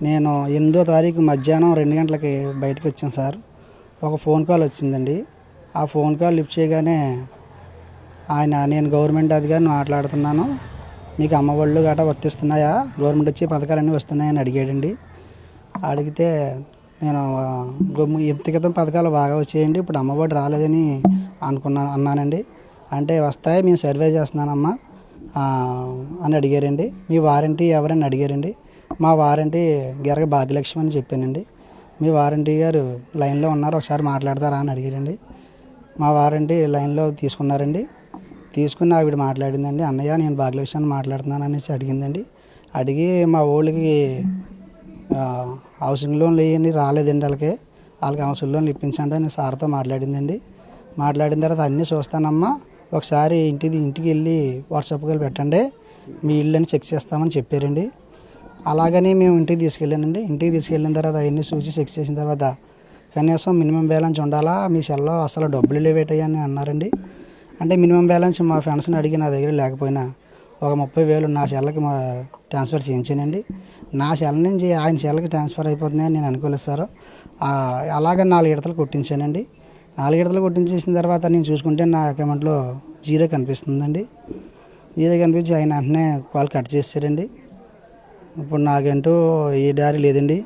నేను 8వ తారీఖు మధ్యాహ్నం 2 గంటలకి బయటకు వచ్చాను సార్. ఒక ఫోన్ కాల్ వచ్చిందండి. ఆ ఫోన్ కాల్ లిఫ్ట్ చేయగానే నేను గవర్నమెంట్ అధికారిని మాట్లాడుతున్నాను, మీకు అమ్మఒళ్ళు గట్రా వర్తిస్తున్నాయా, గవర్నమెంట్ వచ్చే పథకాలన్నీ వస్తున్నాయని అడిగాడండి. అడిగితే నేను ఇంత క్రితం పథకాలు బాగా వచ్చాయండి, ఇప్పుడు అమ్మఒడి రాలేదని అన్నానండి. అంటే వస్తాయి, మేము సర్వే చేస్తున్నానమ్మా అని అడిగారండి. మీ వారంటీ ఎవరని అడిగారండి. మా వారంటీ గెరగ భాగ్యలక్ష్మి అని చెప్పానండి. మీ వారంటీ గారు లైన్లో ఉన్నారు, ఒకసారి మాట్లాడతారా అని అడిగారండి. మా వారంటీ లైన్లో తీసుకున్నారండి. తీసుకుని ఆవిడ మాట్లాడిందండి. అన్నయ్య నేను భాగ్యలక్ష్మి అని మాట్లాడుతున్నాను అనేసి అడిగిందండి. అడిగి మా ఊళ్ళకి హౌసింగ్ లోన్లు ఇవన్నీ రాలేదండి, వాళ్ళకి హౌసింగ్ లోన్లు ఇప్పించండి అని సార్తో మాట్లాడిందండి. మాట్లాడిన తర్వాత అన్నీ చూస్తానమ్మా, ఒకసారి ఇంటికి వెళ్ళి వాట్సాప్కి పెట్టండి, మీ ఇల్లు అని చెక్ చేస్తామని చెప్పారండి. అలాగని మేము ఇంటికి తీసుకెళ్ళానండి. ఇంటికి తీసుకెళ్ళిన తర్వాత అవన్నీ చూసి చెక్ చేసిన తర్వాత కనీసం మినిమం బ్యాలెన్స్ ఉండాలా, మీ సెల్లో అసలు డబ్బులు లేవేటయ్యా అని అన్నారండి. అంటే మినిమం బ్యాలెన్స్ మా ఫ్రెండ్స్ని అడిగి నా దగ్గర లేకపోయినా ఒక 30,000 నా సెల్కి ట్రాన్స్ఫర్ చేయించానండి. నా సెల్ నుంచి ఆయన సెల్కి ట్రాన్స్ఫర్ అయిపోతున్నాయని నేను అనుకోలేదు సార్. అలాగే 4 విడతలు కొట్టించానండి. 4 విడతలు కొట్టించేసిన తర్వాత నేను చూసుకుంటే నా అకౌంట్లో జీరో కనిపిస్తుందండి. జీరో కనిపించి ఆయన వెంటనే కాల్ కట్ చేశారండి. ఇప్పుడు నాకంటూ ఏ దారి లేదండి.